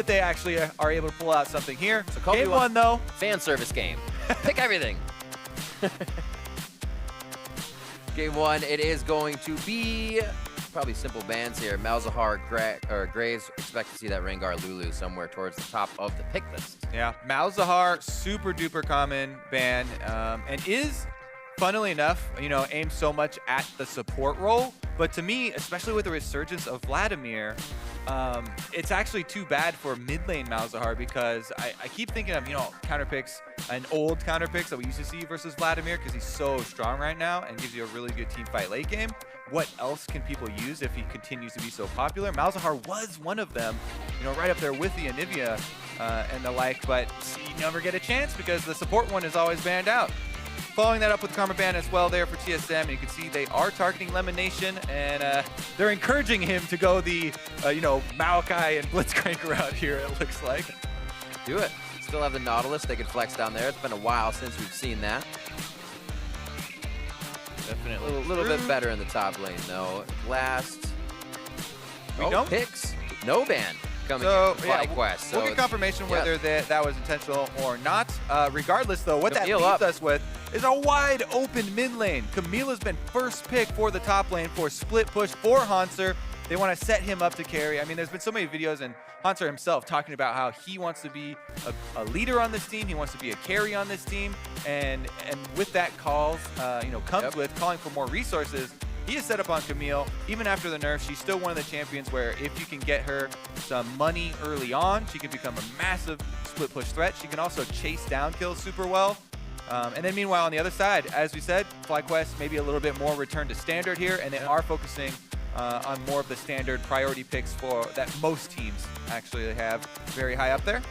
that they actually are able to pull out something here. So Game one, though. Fan service game. Pick everything. Game one, it is going to be probably simple bans here. Malzahar, Graves, expect to see that Rengar Lulu somewhere towards the top of the pick list. Yeah, Malzahar, super duper common ban, and is, funnily enough, aimed so much at the support role. But to me, especially with the resurgence of Vladimir, it's actually too bad for mid lane Malzahar, because I keep thinking of, counter picks and old counter picks that we used to see versus Vladimir, because he's so strong right now and gives you a really good team fight late game. What else can people use if he continues to be so popular? Malzahar was one of them, right up there with the Anivia and the like, but you never get a chance because the support one is always banned out. Following that up with Karma ban as well there for TSM, and you can see they are targeting Lemonnation, and they're encouraging him to go the, Maokai and Blitzcrank route here, it looks like. Do it. Still have the Nautilus they could flex down there. It's been a while since we've seen that. Definitely. A little bit better in the top lane, though. Last. We don't picks. No ban coming so, in yeah, FlyQuest. So we'll get confirmation whether that was intentional or not. Regardless, though, what Camille that leaves us with is a wide open mid lane. Camille has been first pick for the top lane for split push for Hauntzer. They want to set him up to carry. I mean, there's been so many videos, and Hauntzer himself talking about how he wants to be a leader on this team. He wants to be a carry on this team, and with that comes with calling for more resources. He is set up on Camille. Even after the nerf, she's still one of the champions where if you can get her some money early on, she can become a massive split push threat. She can also chase down kills super well. And then meanwhile, on the other side, as we said, FlyQuest maybe a little bit more return to standard here, and they are focusing on more of the standard priority picks that most teams actually have very high up there.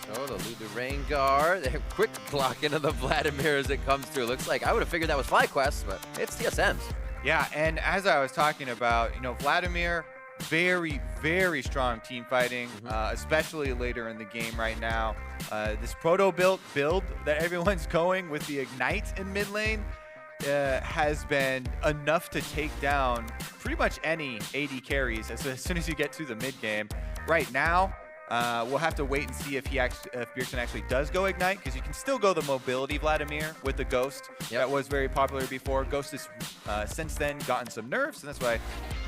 So the Lulu Rengar, they quick clock into the Vladimir as it comes through. Looks like I would have figured that was FlyQuest, but it's TSM's. Yeah, and as I was talking about, Vladimir, very, very strong team fighting, especially later in the game right now. This proto build that everyone's going with the Ignite in mid lane has been enough to take down pretty much any AD carries as soon as you get to the mid game. Right now, we'll have to wait and see if Bjergsen actually does go Ignite, because you can still go the mobility Vladimir with the Ghost. That was very popular before. Ghost has since then gotten some nerfs, and that's why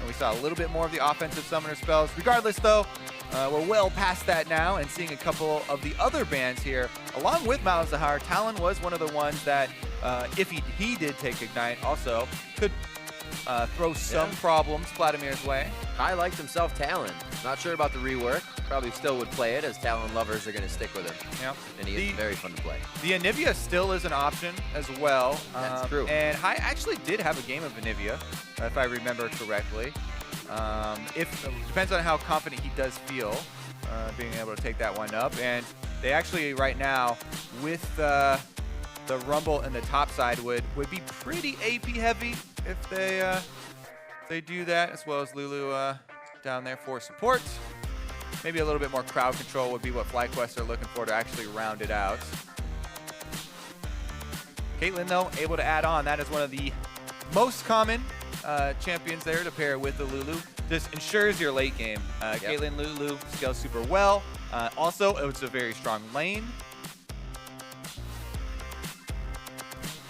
we saw a little bit more of the offensive summoner spells. Regardless, though, we're well past that now and seeing a couple of the other bans here. Along with Malzahar, Talon was one of the ones that, if he did take Ignite, also could throw some problems Vladimir's way. I liked himself Talon. Not sure about the rework. Probably still would play it, as Talon lovers are going to stick with him. Yeah. And he is very fun to play. The Anivia still is an option as well. That's true. And I actually did have a game of Anivia, if I remember correctly. Depends on how confident he does feel being able to take that one up. And they actually right now, with the Rumble and the top side, would be pretty AP heavy if they do that, as well as Lulu down there for support. Maybe a little bit more crowd control would be what FlyQuest are looking for to actually round it out. Caitlyn, though, able to add on. That is one of the most common champions there to pair with the Lulu. Just ensures your late game. Caitlyn, Lulu scales super well. Also, it's a very strong lane.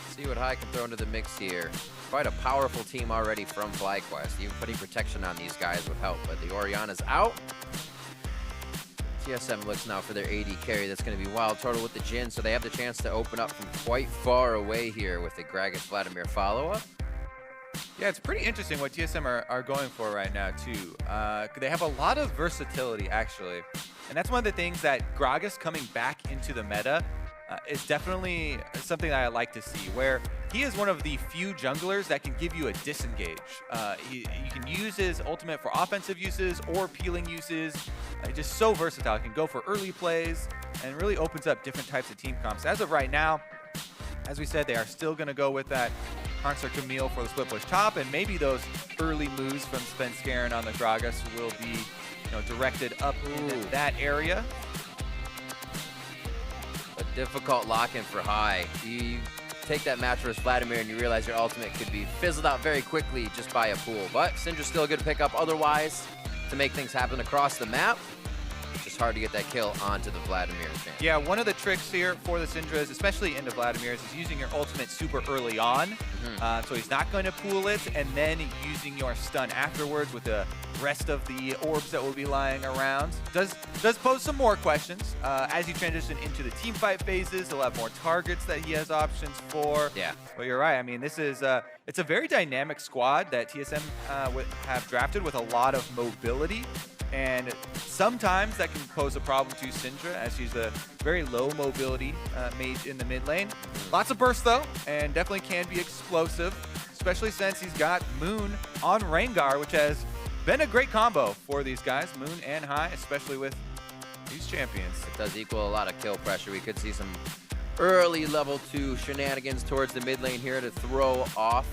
See what High can throw into the mix here. Quite a powerful team already from FlyQuest. Even putting protection on these guys would help, but the Orianna's out. TSM looks now for their AD carry. That's going to be WildTurtle with the Jhin, so they have the chance to open up from quite far away here with the Gragas Vladimir follow-up. Yeah, it's pretty interesting what TSM are going for right now, too. They have a lot of versatility, actually. And that's one of the things that Gragas coming back into the meta is definitely something that I like to see, where he is one of the few junglers that can give you a disengage. You can use his ultimate for offensive uses or peeling uses. Just so versatile. He can go for early plays and really opens up different types of team comps. As of right now, as we said, they are still going to go with that Hauntzer Camille for the split push top, and maybe those early moves from Svenskeren on the Gragas will be directed up in that area. A difficult lock-in for High. You take that match versus Vladimir and you realize your ultimate could be fizzled out very quickly just by a pool. But Syndra's still good to pick up otherwise to make things happen across the map. Just just hard to get that kill onto the Vladimir champ. Yeah, one of the tricks here for the Syndras, especially into Vladimir's, is using your ultimate super early on. So he's not going to pool it, and then using your stun afterwards with the rest of the orbs that will be lying around. Does pose some more questions. As you transition into the team fight phases, he'll have more targets that he has options for. Yeah. But you're right. I mean, this is it's a very dynamic squad that TSM have drafted with a lot of mobility. And sometimes that can pose a problem to Syndra, as she's a very low mobility mage in the mid lane. Lots of burst though, and definitely can be explosive, especially since he's got Moon on Rengar, which has been a great combo for these guys, Moon and High, especially with these champions. It does equal a lot of kill pressure. We could see some early level 2 shenanigans towards the mid lane here to throw off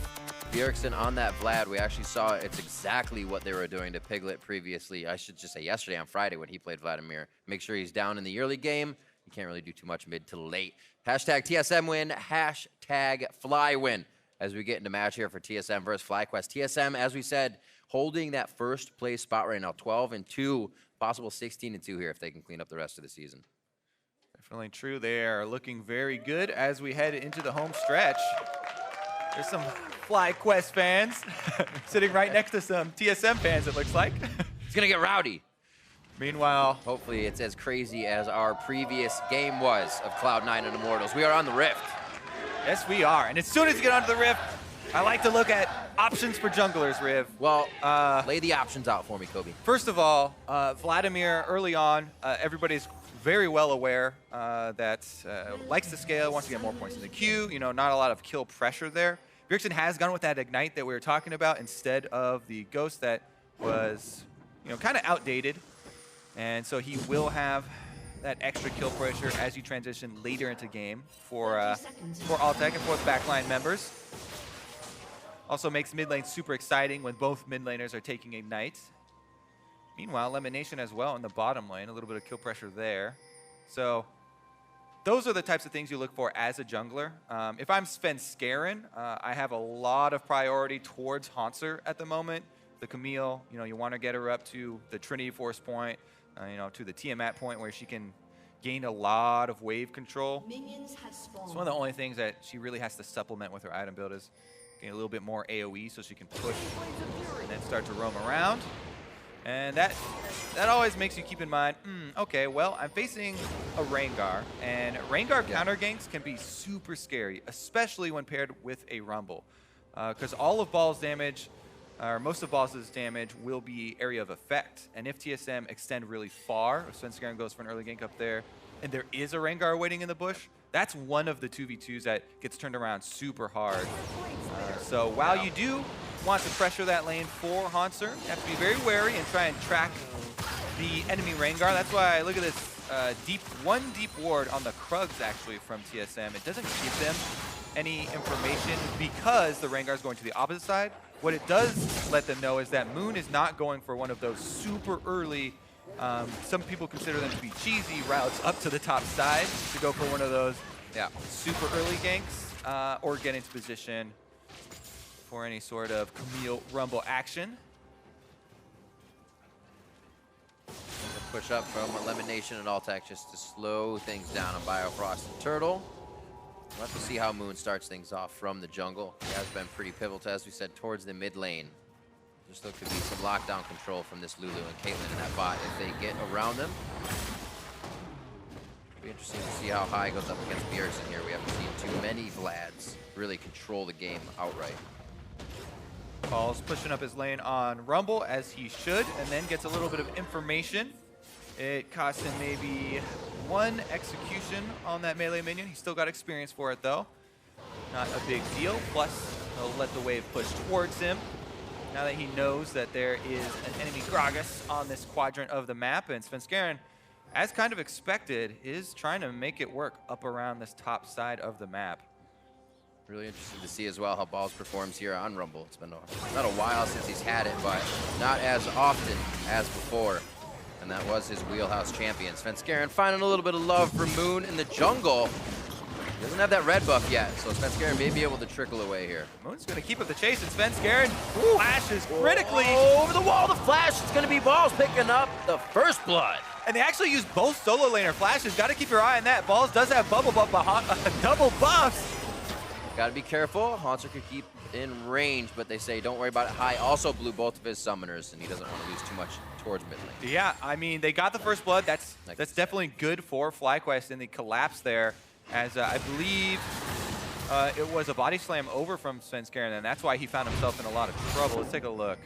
Bjergsen on that Vlad. We actually saw it's exactly what they were doing to Piglet previously. I should just say yesterday on Friday when he played Vladimir. Make sure he's down in the early game. You can't really do too much mid to late. Hashtag TSM win, hashtag fly win as we get into match here for TSM versus FlyQuest. TSM, as we said, holding that first place spot right now, 12-2, possible 16-2 here if they can clean up the rest of the season. Definitely true. They are looking very good as we head into the home stretch. There's some FlyQuest fans sitting right next to some TSM fans, it looks like. It's going to get rowdy. Meanwhile, hopefully it's as crazy as our previous game was of Cloud9 and Immortals. We are on the Rift. Yes, we are. And as soon as you get onto the Rift, I like to look at options for junglers, Riv. Well, lay the options out for me, Kobe. First of all, Vladimir, early on, everybody's very well aware that likes to scale, wants to get more points in the queue. You know, not a lot of kill pressure there. Bjergsen has gone with that Ignite that we were talking about instead of the Ghost that was, you know, kind of outdated. And so he will have that extra kill pressure as you transition later into game for Altec and for the backline members. Also makes mid lane super exciting when both mid laners are taking Ignite. Meanwhile, Lemonnation as well in the bottom lane, a little bit of kill pressure there. So those are the types of things you look for as a jungler. If I'm Svenskeren, I have a lot of priority towards Hauntzer at the moment. The Camille, you know, you want to get her up to the Trinity Force point, you know, to the Tiamat point where she can gain a lot of wave control. It's one of the only things that she really has to supplement with her item build is getting a little bit more AoE so she can push and then start to roam around. And that always makes you keep in mind, okay, well, I'm facing a Rengar, and Rengar counter ganks can be super scary, especially when paired with a Rumble. Because all of Ball's damage, or most of Ball's damage, will be area of effect. And if TSM extend really far, if Svenskeren goes for an early gank up there, and there is a Rengar waiting in the bush, that's one of the 2v2s that gets turned around super hard. So while you do want to pressure that lane for Hauntzer, you have to be very wary and try and track the enemy Rengar. That's why I look at this one deep ward on the Krugs actually from TSM. It doesn't give them any information because the Rengar is going to the opposite side. What it does let them know is that Moon is not going for one of those super early, some people consider them to be cheesy routes up to the top side to go for one of those super early ganks or get into position for any sort of Camille Rumble action. A push up from Lemonnation and Altec just to slow things down on Biofrost and Turtle. We'll have to see how Moon starts things off from the jungle. He has been pretty pivotal, as we said, towards the mid lane. Just look to be some lockdown control from this Lulu and Caitlyn in that bot if they get around them. It'll be interesting to see how High goes up against Bjergsen here. We haven't seen too many Vlads really control the game outright. Paul's pushing up his lane on Rumble, as he should, and then gets a little bit of information. It costs him maybe one execution on that melee minion. He's still got experience for it, though. Not a big deal. Plus, he'll let the wave push towards him. Now that he knows that there is an enemy Gragas on this quadrant of the map, and Svenskeren, as kind of expected, is trying to make it work up around this top side of the map. Really interested to see as well how Balls performs here on Rumble. It's been not a while since he's had it, but not as often as before. And that was his wheelhouse champion. Svenskeren finding a little bit of love for Moon in the jungle. He doesn't have that red buff yet, so Svenskeren may be able to trickle away here. Moon's going to keep up the chase, and Svenskeren flashes critically. Over the wall, the flash. It's going to be Balls picking up the first blood. And they actually use both solo laner flashes. Got to keep your eye on that. Balls does have bubble buff, double buffs. Got to be careful. Hauntzer could keep in range, but they say don't worry about it. High also blew both of his summoners, and he doesn't want to lose too much towards mid lane. Yeah, I mean, they got the first blood. That's definitely good for FlyQuest in the collapse there, as I believe it was a body slam over from Svenskeren, and that's why he found himself in a lot of trouble. Let's take a look.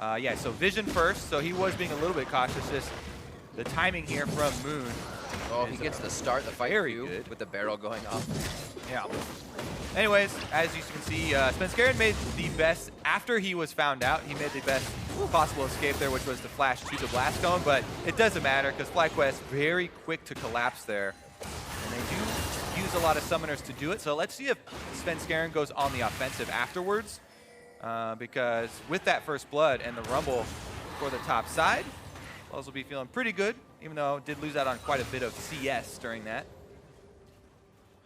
Yeah, so Vision first, so he was being a little bit cautious. Just the timing here from Moon. Oh, he gets to start the fight very good with the barrel going off. Yeah. Anyways, as you can see, Svenskeren made the best, after he was found out, he made the best possible escape there, which was to flash to the blast cone, but it doesn't matter because FlyQuest very quick to collapse there. And they do use a lot of summoners to do it, so let's see if Svenskeren goes on the offensive afterwards, because with that first blood and the rumble for the top side, Wells will be feeling pretty good, even though did lose out on quite a bit of CS during that.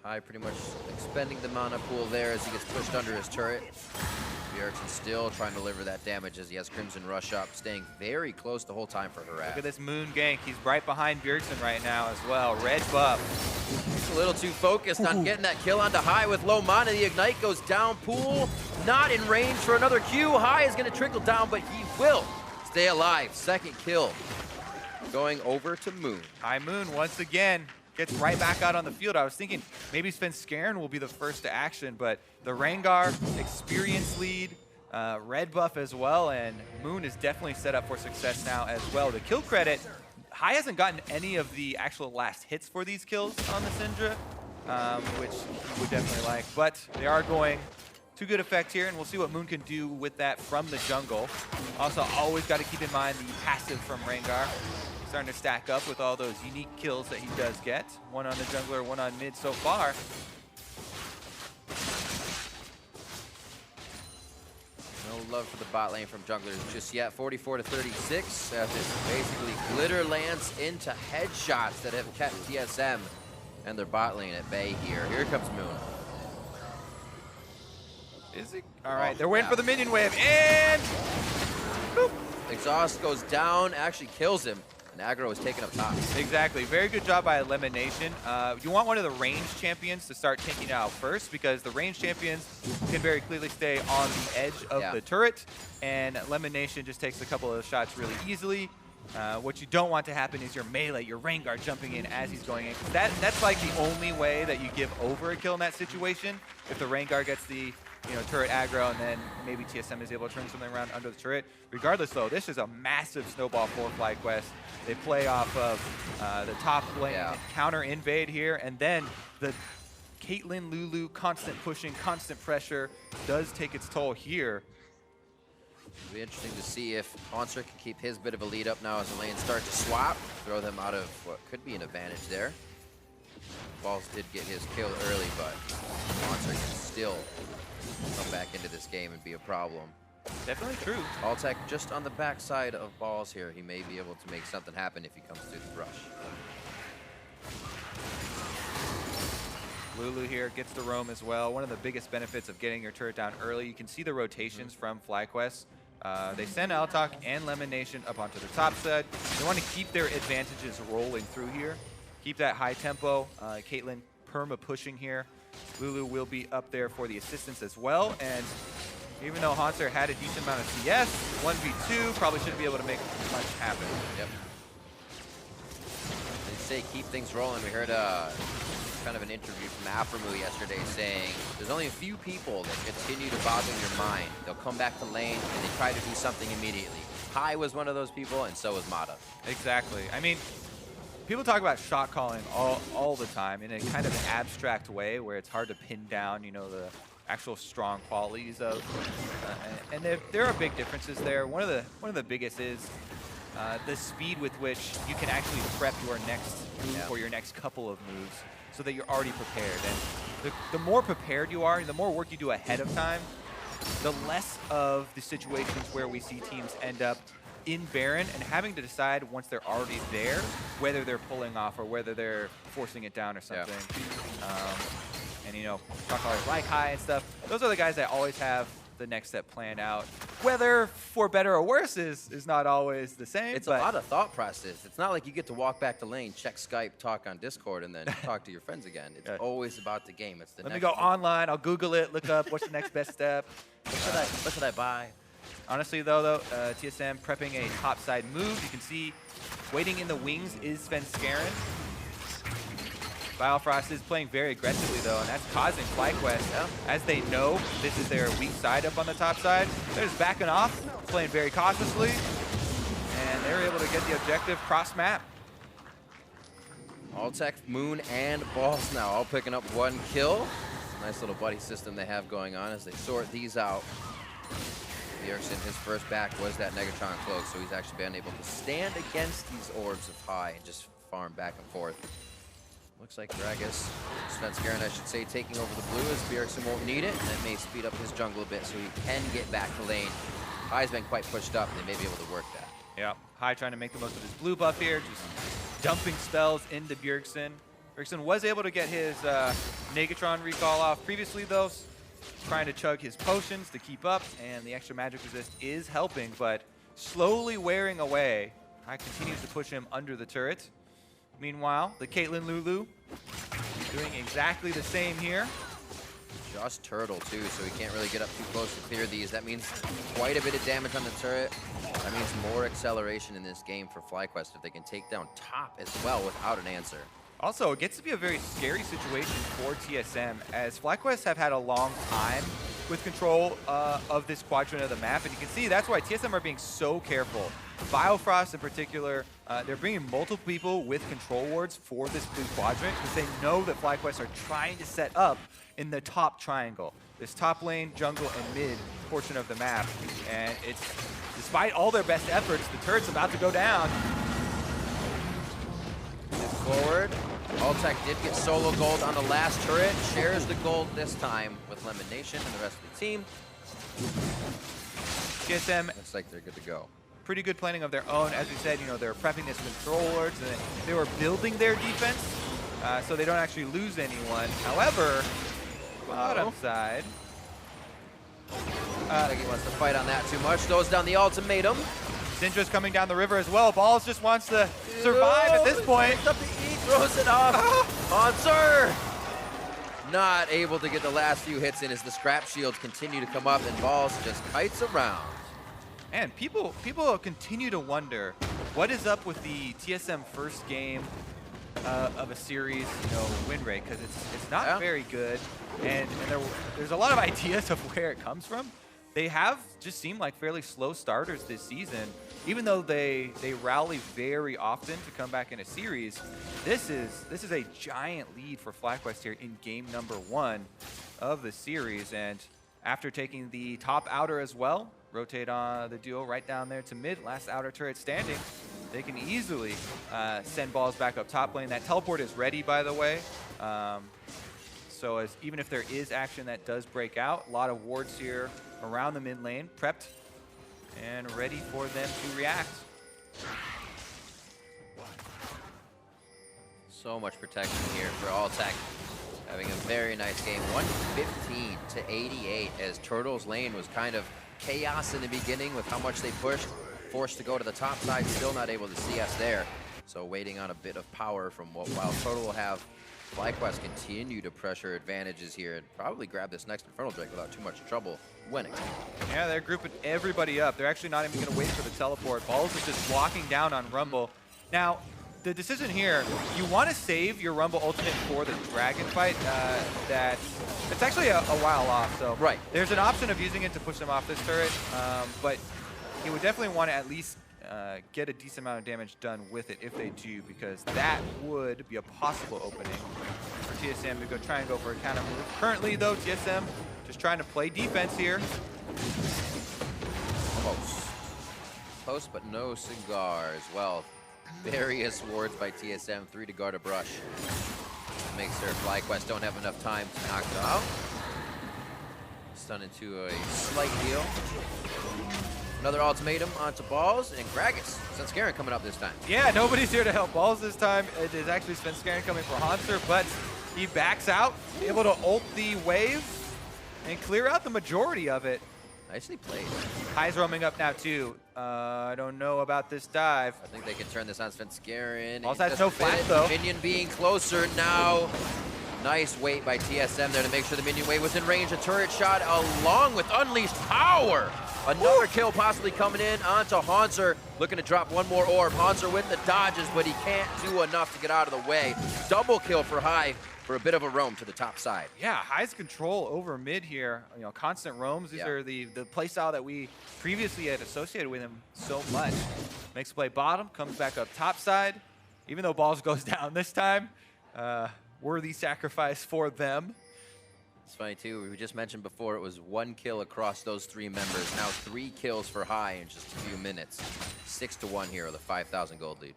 High pretty much expending the mana pool there as he gets pushed under his turret. Bjergsen still trying to deliver that damage as he has Crimson Rush up, staying very close the whole time for Harass. Look at this Moon gank. He's right behind Bjergsen right now as well. Red buff. He's a little too focused on getting that kill onto High with low mana. The Ignite goes down. Pool not in range for another Q. High is going to trickle down, but he will stay alive. Second kill going over to Moon. High Moon once again gets right back out on the field. I was thinking maybe Svenskeren will be the first to action, but the Rengar, experience lead, red buff as well, and Moon is definitely set up for success now as well. The kill credit, High hasn't gotten any of the actual last hits for these kills on the Syndra, which he would definitely like, but they are going to good effect here, and we'll see what Moon can do with that from the jungle. Also, always got to keep in mind the passive from Rengar. Starting to stack up with all those unique kills that he does get. One on the jungler, one on mid so far. No love for the bot lane from junglers just yet. 44-36 as it basically glitter lands into headshots that have kept TSM and their bot lane at bay here. Here comes Moon. Is he? All right, they're waiting for the minion wave, and boop. Exhaust goes down, actually kills him. Aggro is taken up top. Exactly. Very good job by Lemonnation. You want one of the range champions to start taking it out first, because the range champions can very clearly stay on the edge of the turret, and Lemonnation just takes a couple of shots really easily. What you don't want to happen is your melee, your Rengar jumping in as he's going in. That's like the only way that you give over a kill in that situation. If the Rengar gets the turret aggro, and then maybe TSM is able to turn something around under the turret. Regardless, though, this is a massive snowball for FlyQuest. They play off of the top lane, counter invade here, and then the Caitlyn, Lulu, constant pushing, constant pressure does take its toll here. It'll be interesting to see if Hauntzer can keep his bit of a lead up now as the lanes start to swap, throw them out of what could be an advantage there. Balls did get his kill early, but Hauntzer can still come back into this game and be a problem. Definitely true. Altec just on the backside of Balls here. He may be able to make something happen if he comes through the brush. Lulu here gets the roam as well. One of the biggest benefits of getting your turret down early, you can see the rotations from FlyQuest. They send Altec and Lemonnation up onto the top side. They want to keep their advantages rolling through here. Keep that high tempo. Caitlyn perma pushing here. Lulu will be up there for the assistance as well, and even though Hauntzer had a decent amount of CS, 1v2 probably shouldn't be able to make much happen. Yep. They say keep things rolling. We heard kind of an interview from Aframu yesterday saying there's only a few people that continue to boggle your mind. They'll come back to lane and they try to do something immediately. High was one of those people, and so was Mata. Exactly. I mean, people talk about shot calling all the time in a kind of an abstract way where it's hard to pin down, the actual strong qualities of, and there are big differences there. One of the biggest is the speed with which you can actually prep your next move or your next couple of moves so that you're already prepared. And the more prepared you are, the more work you do ahead of time, the less of the situations where we see teams end up in Baron and having to decide once they're already there whether they're pulling off or whether they're forcing it down or something. And shot callers like High and stuff, those are the guys that always have the next step plan out. Whether for better or worse is not always the same. It's a lot of thought process. It's not like you get to walk back to lane, check Skype, talk on Discord, and then talk to your friends again. It's always about the game. It's the Let me go online. I'll Google it, look up what's the next best step. What should I buy? Honestly, though, TSM prepping a topside move. You can see waiting in the wings is Svenskeren. Biofrost is playing very aggressively, though, and that's causing FlyQuest, as they know this is their weak side up on the top side. They're just backing off, playing very cautiously, and they're able to get the objective cross-map. Altec, Moon, and Balls now all picking up 1 kill. Nice little buddy system they have going on as they sort these out. Bjergsen, his first back was that Negatron cloak, so he's actually been able to stand against these orbs of high and just farm back and forth. Looks like Gragas, Svenskeren, I should say, taking over the blue as Bjergsen won't need it, and that may speed up his jungle a bit so he can get back to lane. High's been quite pushed up, and they may be able to work that. Yeah, High trying to make the most of his blue buff here, just dumping spells into Bjergsen. Bjergsen was able to get his Negatron recall off previously, though, trying to chug his potions to keep up, and the extra magic resist is helping, but slowly wearing away. High continues to push him under the turret. Meanwhile, the Caitlyn Lulu doing exactly the same here. Just Turtle, too, so he can't really get up too close to clear these. That means quite a bit of damage on the turret. That means more acceleration in this game for FlyQuest if they can take down top as well without an answer. Also, it gets to be a very scary situation for TSM, as FlyQuest have had a long time with control of this quadrant of the map, and you can see that's why TSM are being so careful. Biofrost in particular, they're bringing multiple people with control wards for this blue quadrant because they know that FlyQuest are trying to set up in the top triangle, this top lane, jungle, and mid portion of the map. And it's, despite all their best efforts, the turret's about to go down. Forward. Altec did get solo gold on the last turret, shares the gold this time with Lemonnation and the rest of the team. TSM looks like they're good to go. Pretty good planning of their own. As we said, they're prepping this control wards, and they were building their defense so they don't actually lose anyone. However, bottom side. I think he wants to fight on that too much. Throws down the ultimatum. Syndra's coming down the river as well. Balls just wants to survive at this point. Up to E, throws it off. Hauntzer! Not able to get the last few hits in as the scrap shields continue to come up and Balls just kites around. And people continue to wonder what is up with the TSM first game of a series, win rate, because it's not very good, and there's a lot of ideas of where it comes from. They have just seemed like fairly slow starters this season, even though they rally very often to come back in a series. This is a giant lead for FlyQuest here in game number 1 of the series, and after taking the top outer as well, rotate on the duo right down there to mid, last outer turret standing, they can easily send Balls back up top lane. That teleport is ready, by the way. So even if there is action that does break out, a lot of wards here around the mid lane, prepped and ready for them to react. So much protection here for Altec. Having a very nice game, 115 to 88, as Turtle's lane was kind of chaos in the beginning with how much they pushed. Forced to go to the top side, still not able to see us there. So waiting on a bit of power from what WildTurtle will have. FlyQuest continue to pressure advantages here and probably grab this next Infernal Drake without too much trouble winning. Yeah, they're grouping everybody up. They're actually not even going to wait for the teleport. Balls is just walking down on Rumble. Now, the decision here, you want to save your Rumble ultimate for the dragon fight. It's actually a while off, so there's an option of using it to push them off this turret, but you would definitely want to at least get a decent amount of damage done with it if they do, because that would be a possible opening for TSM to go try and go for a counter move. Currently, though, TSM just trying to play defense here. Almost. Close, but no cigar as well. Various wards by TSM, 3 to guard a brush. Makes sure FlyQuest don't have enough time to knock them out. Stun into a slight heal. Another ultimatum onto Balls, and Gragas. Svenskeren coming up this time. Yeah, nobody's here to help Balls this time. It is actually Svenskeren coming for Hauntzer, but he backs out, able to ult the wave and clear out the majority of it. Nicely played. Hai's roaming up now too. I don't know about this dive. I think they can turn this on Svenskeren. Also has no flash though. Minion being closer now. Nice wait by TSM there to make sure the minion wave was in range. A turret shot along with unleashed power. Another kill possibly coming in onto Hauntzer. Looking to drop one more orb. Hauntzer with the dodges, but he can't do enough to get out of the way. Double kill for Hai for a bit of a roam to the top side. Yeah, Hai's control over mid here. You know, constant roams. These are the playstyle that we previously had associated with him so much. Makes a play bottom, comes back up top side. Even though balls goes down this time, worthy sacrifice for them. It's funny too, we just mentioned before it was 1 kill across those 3 members. Now 3 kills for Hai in just a few minutes. 6-1 here with a 5,000 gold lead.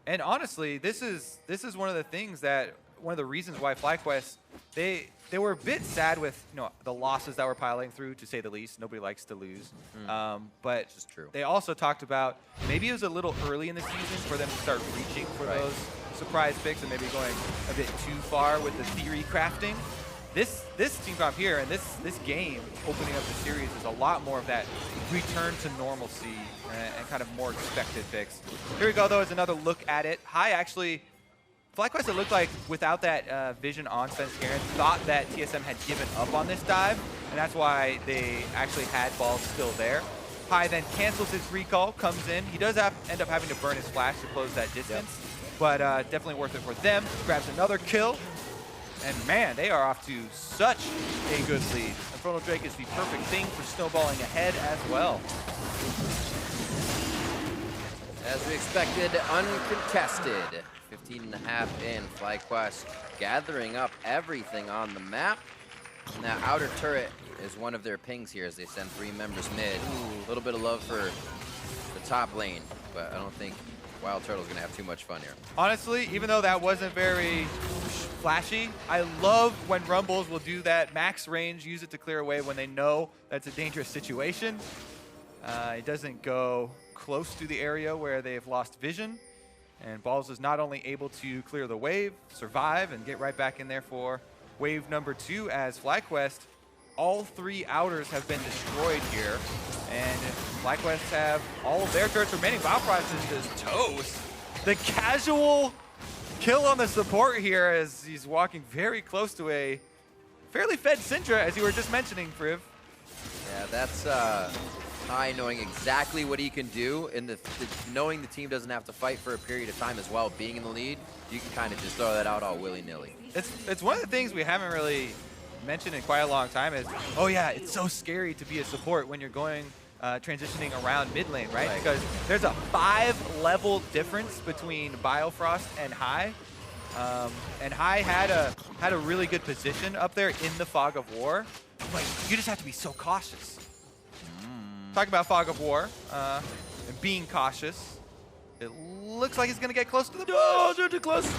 And honestly, this is one of the things that, one of the reasons why FlyQuest, they were a bit sad with, you know, the losses that were piling through, to say the least. Nobody likes to lose. But Which is true. They also talked about maybe it was a little early in the season for them to start reaching for those surprise picks and maybe going a bit too far with the theory crafting. This team comp here and this game opening up the series is a lot more of that return to normalcy and kind of more expected picks. Here we go though, is another look at it. Hai actually, FlyQuest, it looked like without that vision on Svenskeren, thought that TSM had given up on this dive, and that's why they actually had balls still there. Hai then cancels his recall, comes in. He does end up having to burn his flash to close that distance, but definitely worth it for them. Grabs another kill, and man, they are off to such a good lead. Infernal Drake is the perfect thing for snowballing ahead as well. As we expected, uncontested. 15.5 in. FlyQuest gathering up everything on the map. Now, outer turret is one of their pings here as they send 3 members mid. A little bit of love for the top lane, but I don't think WildTurtle is going to have too much fun here. Honestly, even though that wasn't very flashy, I love when Rumbles will do that max range, use it to clear away when they know that's a dangerous situation. It doesn't go close to the area where they've lost vision. And Balls is not only able to clear the wave, survive, and get right back in there for wave number 2 as FlyQuest, all 3 outers have been destroyed here. And FlyQuest have all of their turrets remaining. Biofrost is just toast. The casual kill on the support here as he's walking very close to a fairly fed Syndra, as you were just mentioning, Friv. Yeah, that's Hai knowing exactly what he can do, and knowing the team doesn't have to fight for a period of time as well. Being in the lead, you can kind of just throw that out all willy-nilly. It's one of the things we haven't really mentioned in quite a long time is, oh yeah, it's so scary to be a support when you're going transitioning around mid lane, right? Because there's a 5-level difference between Biofrost and Hai. And Hai had a really good position up there in the Fog of War. But you just have to be so cautious. Talking about Fog of War and being cautious, it looks like he's going to get close to the bush. Oh, they're too close.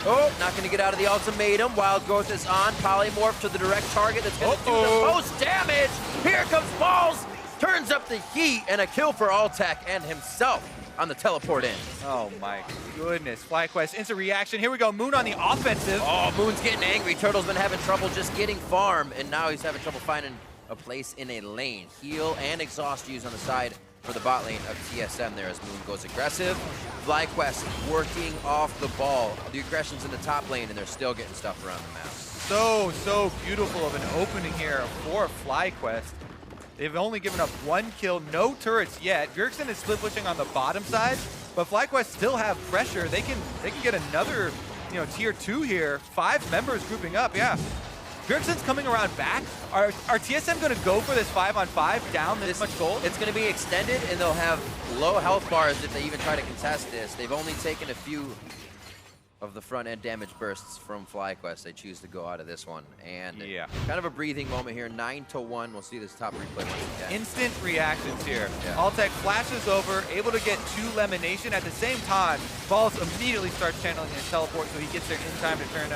Oh, not going to get out of the ultimatum. Wild Growth is on. Polymorph to the direct target that's going to do the most damage. Here comes Balls. Turns up the heat, and a kill for Altec and himself on the teleport in. Oh my goodness. FlyQuest, instant reaction. Here we go. Moon on the offensive. Oh, Moon's getting angry. Turtle's been having trouble just getting farm, and now he's having trouble finding a place in a lane. Heal and exhaust use on the side for the bot lane of TSM there as Moon goes aggressive. FlyQuest working off the ball. The aggression's in the top lane, and they're still getting stuff around the map. So beautiful of an opening here for FlyQuest. They've only given up 1 kill, no turrets yet. Bjergsen is split pushing on the bottom side, but FlyQuest still have pressure. They can get another, tier 2 here. 5 members grouping up, yeah. Bjergsen's coming around back. Are TSM going to go for this 5-on-5 down this much gold? It's going to be extended, and they'll have low health bars if they even try to contest this. They've only taken a few of the front-end damage bursts from FlyQuest. They choose to go out of this one. And kind of a breathing moment here. 9-1. We'll see this top replay once again. Instant reactions here. Yeah. Altec flashes over, able to get 2 Lemonnation. At the same time, Balls immediately starts channeling his teleport, so he gets there in time to turn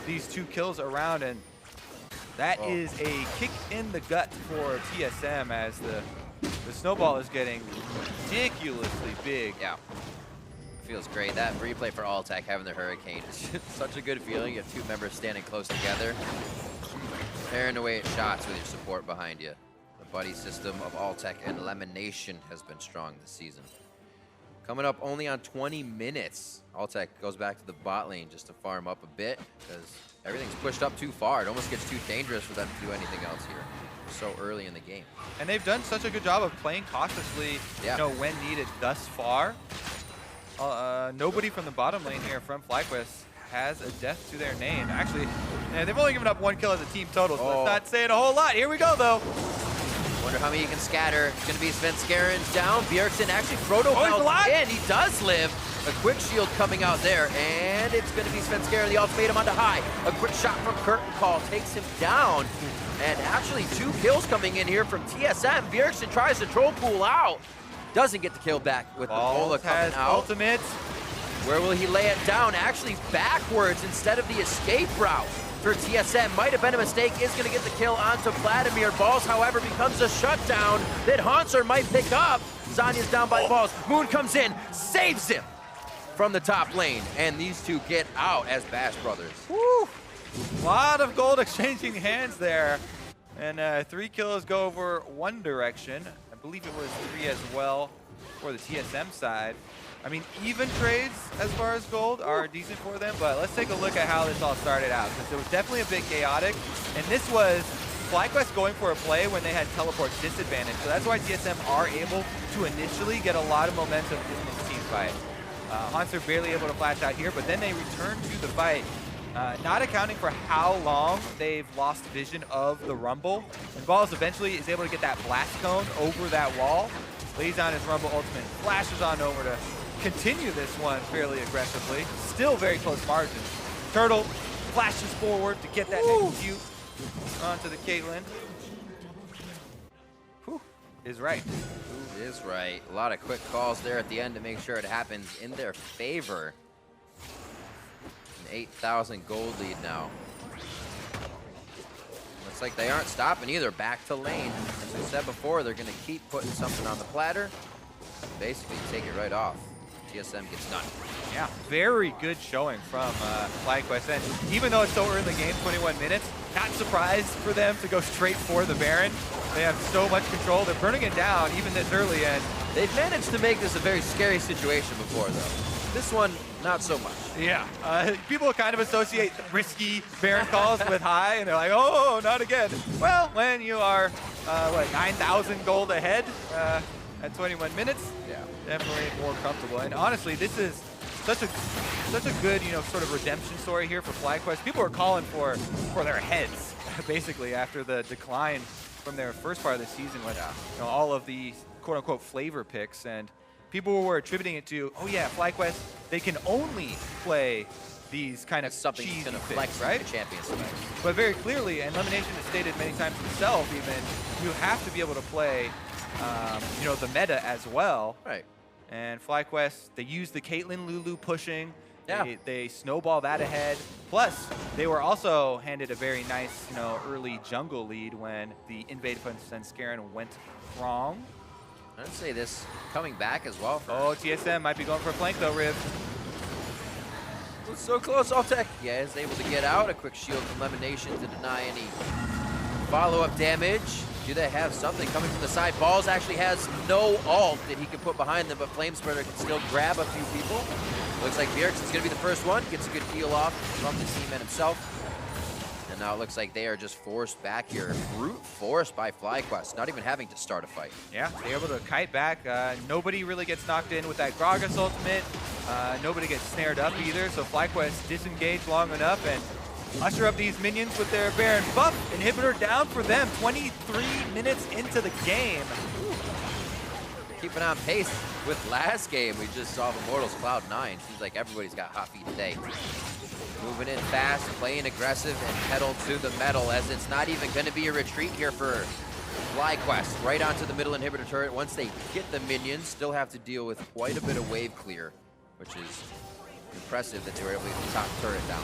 these 2 kills around. And that is a kick in the gut for TSM as the snowball is getting ridiculously big. Yeah. Feels great. That replay for Altec having the Hurricane is just such a good feeling. You have 2 members standing close together. tearing away at shots with your support behind you. The buddy system of Altec and Lemonnation has been strong this season. Coming up only on 20 minutes. Altec goes back to the bot lane just to farm up a bit because everything's pushed up too far. It almost gets too dangerous for them to do anything else here so early in the game. And they've done such a good job of playing cautiously, you know, when needed thus far. Nobody from the bottom lane here from FlyQuest has a death to their name. Actually, they've only given up 1 kill as a team total, so that's not saying a whole lot. Here we go, though. Wonder how many he can scatter. It's going to be Svenskeren down. Bjergsen actually Frodo in. He does live. A quick shield coming out there, and it's going to be Svenskeren. The ultimatum onto high. A quick shot from Curtain Call takes him down. And actually 2 kills coming in here from TSM. Bjergsen tries to troll pool out. Doesn't get the kill back with the Bola coming out. Ultimate. Where will he lay it down? Actually backwards instead of the escape route for TSM. Might have been a mistake. Is going to get the kill onto Vladimir. Balls, however, becomes a shutdown that Hauntzer might pick up. Zanya's down by Balls. Moon comes in, saves him from the top lane. And these two get out as Bash Brothers. Woo! A lot of gold exchanging hands there. And 3 kills go over one direction. I believe it was 3 as well for the TSM side. I mean, even trades as far as gold are decent for them, but let's take a look at how this all started out, because it was definitely a bit chaotic. And this was FlyQuest going for a play when they had teleport disadvantage. So that's why TSM are able to initially get a lot of momentum in this team fight. Hauntzer barely able to flash out here, but then they return to the fight. Not accounting for how long they've lost vision of the Rumble. And Balls eventually is able to get that blast cone over that wall, lays down his Rumble ultimate, flashes on over to continue this one fairly aggressively. Still very close margins. Turtle flashes forward to get that execute onto the Caitlyn. Who is right? Who is right? A lot of quick calls there at the end to make sure it happens in their favor. 8,000 gold lead now. Looks like they aren't stopping either. Back to lane. As I said before, they're going to keep putting something on the platter. Basically take it right off. TSM gets done. Yeah, very good showing from FlyQuest. And even though it's so early in the game, 21 minutes, not surprised for them to go straight for the Baron. They have so much control. They're burning it down even this early, and they've managed to make this a very scary situation before, though. This one, not so much. Yeah, people kind of associate risky Baron calls with high, and they're like, oh, not again. Well, when you are, 9,000 gold ahead at 21 minutes, yeah, definitely more comfortable. And honestly, this is such a good, sort of redemption story here for FlyQuest. People are calling for their heads, basically, after the decline from their first part of the season with all of the quote-unquote flavor picks, and people were attributing it to, oh yeah, FlyQuest, they can only play these kind of cheesy picks, right? Champions. But very clearly, and Lemonnation has stated many times himself even, you have to be able to play, the meta as well. Right. And FlyQuest, they use the Caitlyn Lulu pushing. Yeah. They snowball that ahead. Plus, they were also handed a very nice, early jungle lead when the invade from Svenskeren went wrong. I'd say this coming back as well. TSM might be going for a flank though, Riv. It's so close, Altec. Yeah, is able to get out. A quick shield from Lemonnation to deny any follow-up damage. Do they have something coming from the side? Balls actually has no ult that he can put behind them, but Flamespreader can still grab a few people. Looks like Bjergsen's going to be the first one. Gets a good heal off from the teammate himself. And now it looks like they are just forced back here. Brute force by FlyQuest, not even having to start a fight. Yeah, they're able to kite back. Nobody really gets knocked in with that Gragas ultimate. Nobody gets snared up either, so FlyQuest disengage long enough and usher up these minions with their Baron buff. Inhibitor down for them, 23 minutes into the game. Keeping on pace with last game. We just saw Immortals Cloud9. Seems like everybody's got hot feet today. Moving in fast, playing aggressive, and pedal to the metal, as it's not even going to be a retreat here for FlyQuest. Right onto the middle inhibitor turret. Once they get the minions, still have to deal with quite a bit of wave clear, which is impressive that they were able to get the top turret down.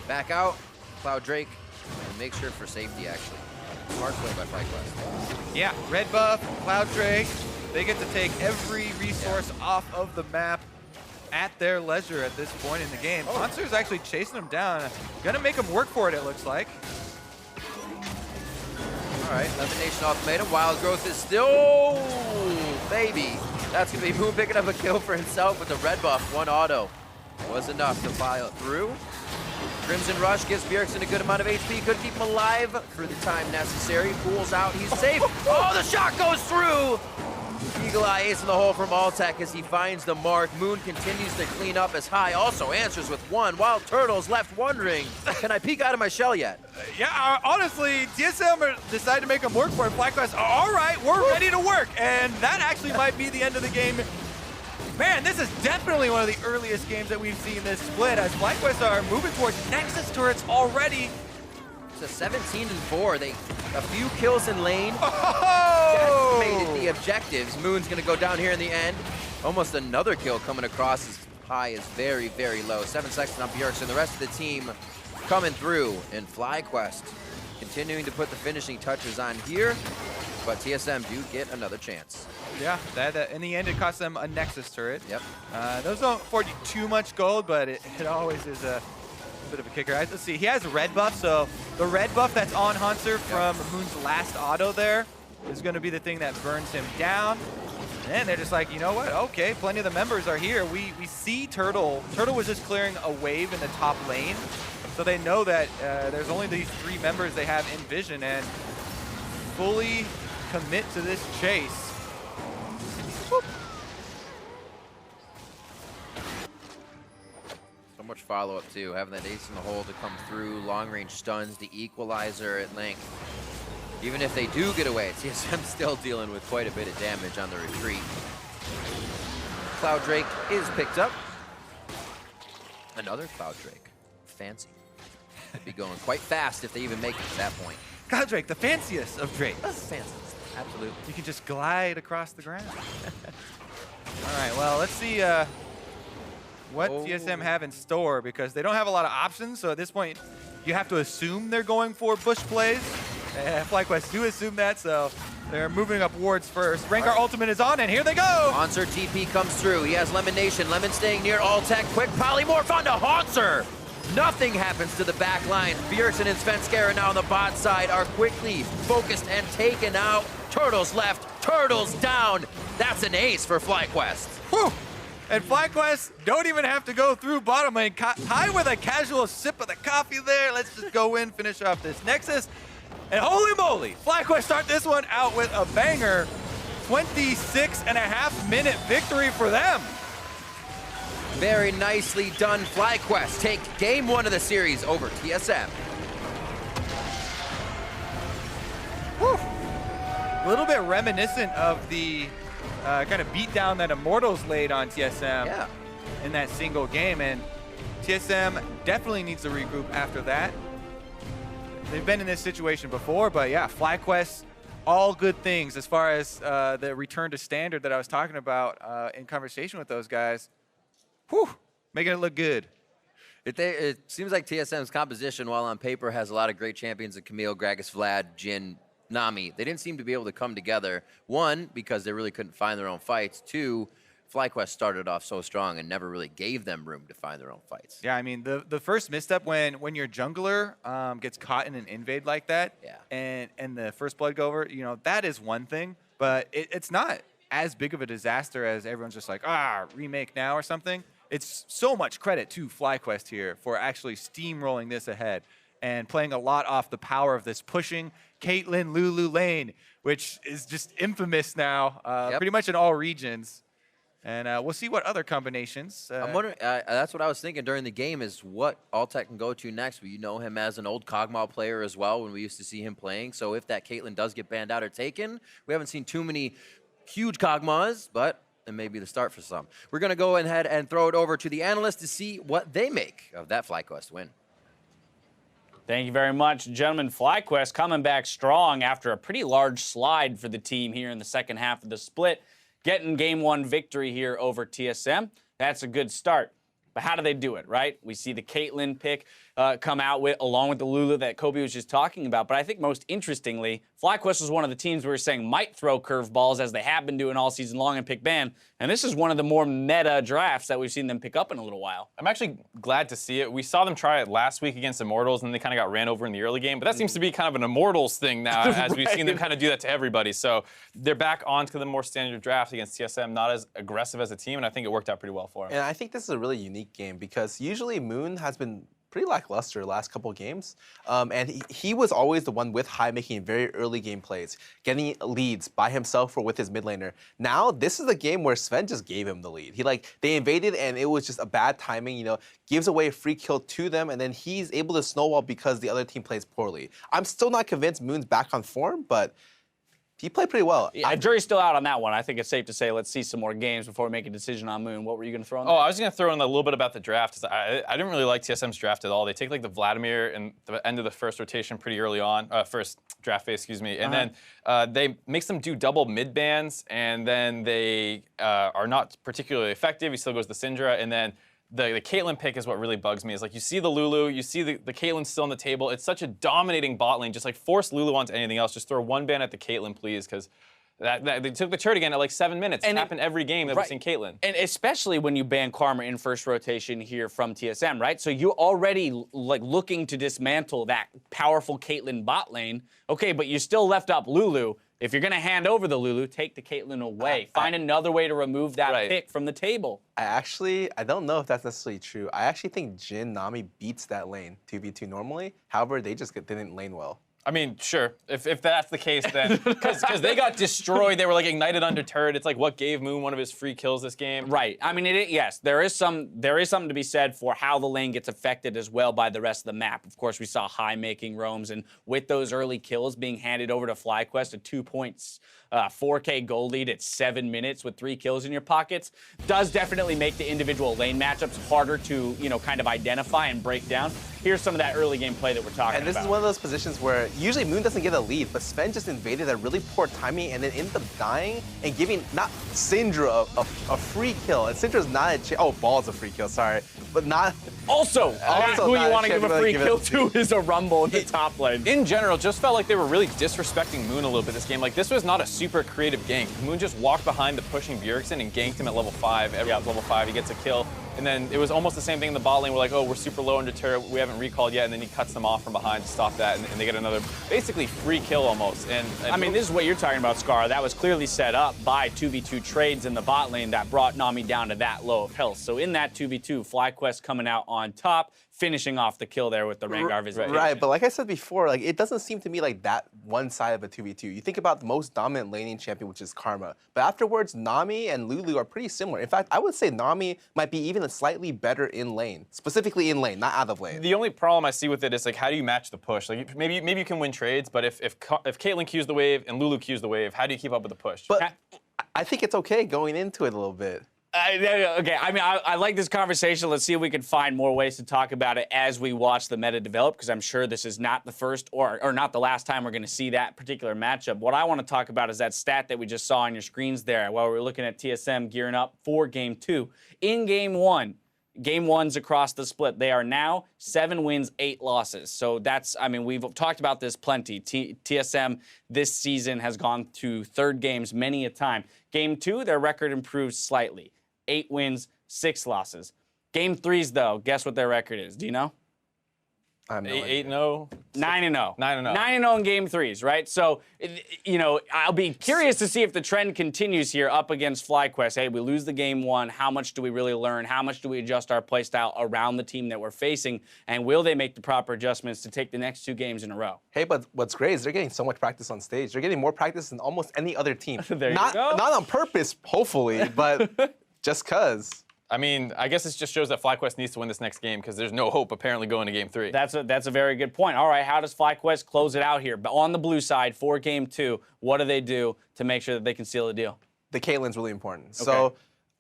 Back out, Cloud Drake, and make sure for safety, actually. Smart play by FlyQuest. Yeah, red buff, Cloud Drake. They get to take every resource off of the map at their leisure at this point in the game. Hauntzer's actually chasing them down. Gonna make them work for it, it looks like. All right, Lemonnation ultimatum. Wild Growth is still, baby. That's gonna be Moon picking up a kill for himself with the red buff. One auto was enough to file through. Crimson Rush gives Bjergsen a good amount of HP. Could keep him alive for the time necessary. Pulls out, he's safe. Oh, the shot goes through! Eagle Eye ace in the hole from Altec as he finds the mark. Moon continues to clean up as High also answers with one. WildTurtle's left wondering, can I peek out of my shell yet? Yeah, honestly, TSM decided to make him work for it. FlyQuest, all right, we're ready to work. And that actually might be the end of the game. Man, this is definitely one of the earliest games that we've seen this split as FlyQuest are moving towards Nexus turrets already. It's a 17-4. A few kills in lane. Oh! Decimated the objectives. Moon's gonna go down here in the end. Almost another kill coming across as High is very, very low. 7 seconds on Bjergsen. The rest of the team coming through in FlyQuest. Continuing to put the finishing touches on here, but TSM do get another chance. Yeah, that in the end, it cost them a Nexus turret. Yep. Those don't afford you too much gold, but it always is a bit of a kicker. Let's see, he has a red buff, so the red buff that's on Hauntzer from Moon's last auto there is going to be the thing that burns him down. And they're just like, you know what? Okay, plenty of the members are here. We see Turtle. Turtle was just clearing a wave in the top lane, so they know that there's only these 3 members they have in vision and fully commit to this chase. Whoop. So much follow-up too, having that ace in the hole to come through, long-range stuns, the equalizer at length. Even if they do get away, TSM still dealing with quite a bit of damage on the retreat. Cloud Drake is picked up. Another Cloud Drake. Fancy. Could be going quite fast if they even make it to that point. Cloud Drake, the fanciest of Drakes. Fanciest, absolutely. You can just glide across the ground. All right, well, let's see what TSM have in store, because they don't have a lot of options, so at this point, you have to assume they're going for bush plays. FlyQuest do assume that, so they're moving up wards first. Rengar ultimate is on, and here they go! Hauntzer TP comes through. He has Lemonnation. Lemon staying near Altec. Quick polymorph onto Hauntzer. Nothing happens to the back line. Bjergsen and Svenskeren now on the bot side are quickly focused and taken out. Turtles left, Turtles down. That's an ace for FlyQuest. Whew. And FlyQuest don't even have to go through bottom lane. High with a casual sip of the coffee there. Let's just go in, finish off this Nexus. And holy moly, FlyQuest start this one out with a banger. 26.5-minute victory for them. Very nicely done. FlyQuest take game 1 of the series over TSM. Whew. A little bit reminiscent of the kind of beatdown that Immortals laid on TSM in that single game. And TSM definitely needs to regroup after that. They've been in this situation before, but yeah, FlyQuest, all good things as far as the return to standard that I was talking about in conversation with those guys. Whew, making it look good. It seems like TSM's composition, while on paper, has a lot of great champions in Camille, Gragas, Vlad, Jhin, Nami. They didn't seem to be able to come together. 1, because they really couldn't find their own fights. 2, FlyQuest started off so strong and never really gave them room to find their own fights. Yeah, I mean, the first misstep when your jungler gets caught in an invade like that, and the first blood go over, you know, that is one thing, but it's not as big of a disaster as everyone's just like, remake now or something. It's so much credit to FlyQuest here for actually steamrolling this ahead and playing a lot off the power of this pushing Caitlyn Lulu lane, which is just infamous now, pretty much in all regions. And we'll see what other combinations. I'm wondering, that's what I was thinking during the game, is what Altec can go to next. You know him as an old Kog'Maw player as well when we used to see him playing. So if that Caitlyn does get banned out or taken, we haven't seen too many huge Kog'Maws, but it may be the start for some. We're going to go ahead and throw it over to the analysts to see what they make of that FlyQuest win. Thank you very much, gentlemen. FlyQuest coming back strong after a pretty large slide for the team here in the second half of the split. Getting game 1 victory here over TSM. That's a good start. But how do they do it, right? We see the Caitlyn pick come out with, along with the Lulu that Kobe was just talking about. But I think most interestingly, FlyQuest was one of the teams we were saying might throw curveballs, as they have been doing all season long, and pick ban. And this is one of the more meta drafts that we've seen them pick up in a little while. I'm actually glad to see it. We saw them try it last week against Immortals, and they kind of got ran over in the early game. But that seems to be kind of an Immortals thing now, as we've seen them kind of do that to everybody. So they're back onto the more standard draft against TSM, not as aggressive as a team, and I think it worked out pretty well for them. And I think this is a really unique game because usually Moon has been pretty lackluster the last couple of games. And he was always the one with High making very early game plays, getting leads by himself or with his mid laner. Now, this is the game where Sven just gave him the lead. They invaded and it was just a bad timing, gives away a free kill to them, and then he's able to snowball because the other team plays poorly. I'm still not convinced Moon's back on form, but he played pretty well. Yeah, jury's still out on that one. I think it's safe to say let's see some more games before we make a decision on Moon. What were you going to throw in there? Oh, I was going to throw in a little bit about the draft. I didn't really like TSM's draft at all. They take like the Vladimir in the end of the first rotation pretty early on, first draft phase, excuse me. And then they makes them do double mid bans, and then they are not particularly effective. He still goes to Syndra, and then the Caitlyn pick is what really bugs me. Is like you see the Lulu, you see the Caitlyn still on the table. It's such a dominating bot lane. Just like force Lulu onto anything else. Just throw one ban at the Caitlyn, please, because they took the turret again at like 7 minutes. And it happened every game that we've seen Caitlyn. And especially when you ban Karma in first rotation here from TSM, right? So you're already like looking to dismantle that powerful Caitlyn bot lane. Okay, but you still left up Lulu. If you're going to hand over the Lulu, take the Caitlyn away. Find another way to remove that pick from the table. I don't know if that's necessarily true. I actually think Jhin Nami beats that lane 2v2 normally. However, they just didn't lane well. I mean, sure. If that's the case, then because they got destroyed, they were like ignited under turret. It's like what gave Moon one of his free kills this game. Right. I mean, yes, there is something to be said for how the lane gets affected as well by the rest of the map. Of course, we saw High making roams, and with those early kills being handed over to FlyQuest, a 2 points, 4K gold lead at 7 minutes with 3 kills in your pockets, does definitely make the individual lane matchups harder to kind of identify and break down. Here's some of that early game play that we're talking about. And this is one of those positions where usually Moon doesn't get a lead, but Sven just invaded at really poor timing and then ended up dying and giving not Syndra a free kill. And Syndra's not a chance. Oh, Ball's a free kill, sorry. But not. Also who you want to give a free kill to is a Rumble in the top lane. In general, just felt like they were really disrespecting Moon a little bit this game. Like, this was not a super creative gank. Moon just walked behind the pushing Bjergsen and ganked him at level 5. Level 5, he gets a kill. And then it was almost the same thing in the bot lane. We're like, oh, we're super low under turret. We haven't recalled yet. And then he cuts them off from behind to stop that. And they get another basically free kill almost. And I mean, this is what you're talking about, Scar. That was clearly set up by 2v2 trades in the bot lane that brought Nami down to that low of health. So in that 2v2, FlyQuest coming out on top, finishing off the kill there with the Rengar visit. Right, but like I said before, like it doesn't seem to me like that one side of a 2v2. You think about the most dominant laning champion, which is Karma. But afterwards, Nami and Lulu are pretty similar. In fact, I would say Nami might be even slightly better in lane, specifically in lane, not out of lane. The only problem I see with it is like, how do you match the push? Like maybe you can win trades, but if Caitlyn cues the wave and Lulu cues the wave, how do you keep up with the push? But I think it's okay going into it a little bit. Okay, I mean, I like this conversation. Let's see if we can find more ways to talk about it as we watch the meta develop, because I'm sure this is not the first or not the last time we're going to see that particular matchup. What I want to talk about is that stat that we just saw on your screens there while we were looking at TSM gearing up for Game 2. In Game 1, Game 1's across the split. They are now 7 wins, 8 losses. So that's, I mean, we've talked about this plenty. TSM this season has gone to third games many a time. Game 2, their record improves slightly. 8 wins, 6 losses. Game 3's, though, guess what their record is? Do you know? 8-0. 9-0. 9-0. 9-0 in Game 3s, right? So, I'll be curious to see if the trend continues here up against FlyQuest. Hey, we lose the Game 1. How much do we really learn? How much do we adjust our playstyle around the team that we're facing? And will they make the proper adjustments to take the next 2 games in a row? Hey, but what's great is they're getting so much practice on stage. They're getting more practice than almost any other team. There you go. Not on purpose, hopefully, but just because. I mean, I guess it just shows that FlyQuest needs to win this next game because there's no hope apparently going to Game 3. That's a very good point. All right, how does FlyQuest close it out here? But on the blue side for Game 2, what do they do to make sure that they can seal the deal? The Caitlyn's really important. Okay. So,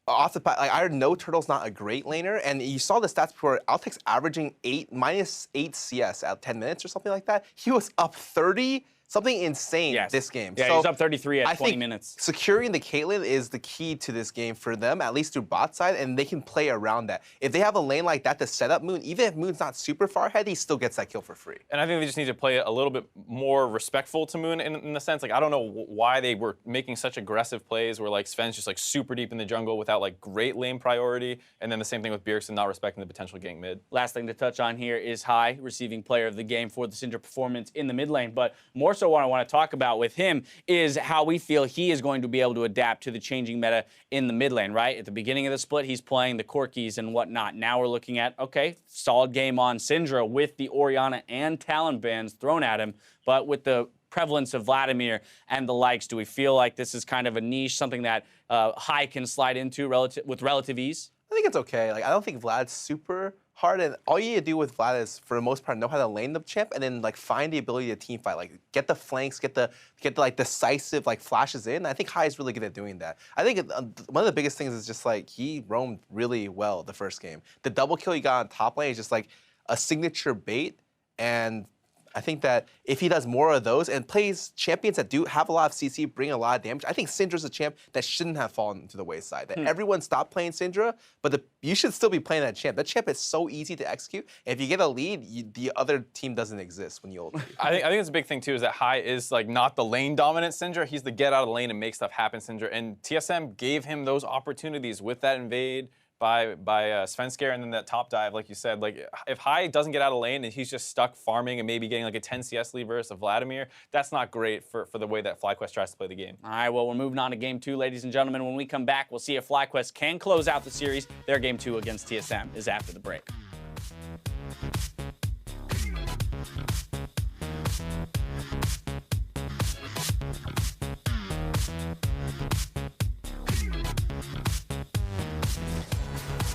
off the bat, I know Turtle's not a great laner, and you saw the stats before. Altec's averaging -8 CS at 10 minutes or something like that. He was up 30 something insane Yes. this game. Yeah, so he's up 33 at I 20 think minutes. securing the Caitlyn is the key to this game for them, at least through bot side, and they can play around that. If they have a lane like that to set up Moon, even if Moon's not super far ahead, he still gets that kill for free. And I think they just need to play a little bit more respectful to Moon in the sense, like, I don't know why they were making such aggressive plays where, like, Sven's just, like, super deep in the jungle without, like, great lane priority. And then the same thing with Bjergsen not respecting the potential gank mid. Last thing to touch on here is Hai receiving player of the game for the Syndra performance in the mid lane. But more so what I want to talk about with him is how we feel he is going to be able to adapt to the changing meta in the mid lane, right? At the beginning of the split, he's playing the Corkis and whatnot. Now we're looking at, okay, solid game on Syndra with the Orianna and Talon bans thrown at him. But with the prevalence of Vladimir and the likes, do we feel like this is kind of a niche, something that Hai can slide into with relative ease? I think it's okay. Like, I don't think Vlad's super hard, and all you need to do with Vlad is, for the most part, know how to lane the champ, and then like find the ability to team fight, like get the flanks, get the like decisive like flashes in. I think Hai is really good at doing that. I think one of the biggest things is just like he roamed really well the first game. The double kill he got on top lane is just like a signature bait, and I think that if he does more of those and plays champions that do have a lot of CC, bring a lot of damage, I think Syndra's a champ that shouldn't have fallen to the wayside. That everyone stopped playing Syndra, but you should still be playing that champ. That champ is so easy to execute. If you get a lead, the other team doesn't exist when you ult. I think it's a big thing too is that Hai is like not the lane dominant Syndra. He's the get out of the lane and make stuff happen Syndra. And TSM gave him those opportunities with that invade by Svenskeren and then that top dive, like you said. Like, if Hai doesn't get out of lane and he's just stuck farming and maybe getting like a 10 CS lead versus a Vladimir, that's not great for the way that FlyQuest tries to play the game. All right, well, we're moving on to Game 2, ladies and gentlemen. When we come back, we'll see if FlyQuest can close out the series. Their Game 2 against TSM is after the break.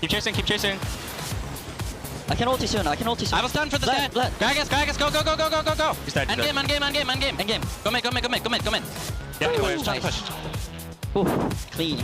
Keep chasing, keep chasing. I can ulti soon, I can ulti soon. I was done for the dead. Gragas, go. He's dead. End game. Go mid. Yeah, Anyway, trying to push. Ooh, clean.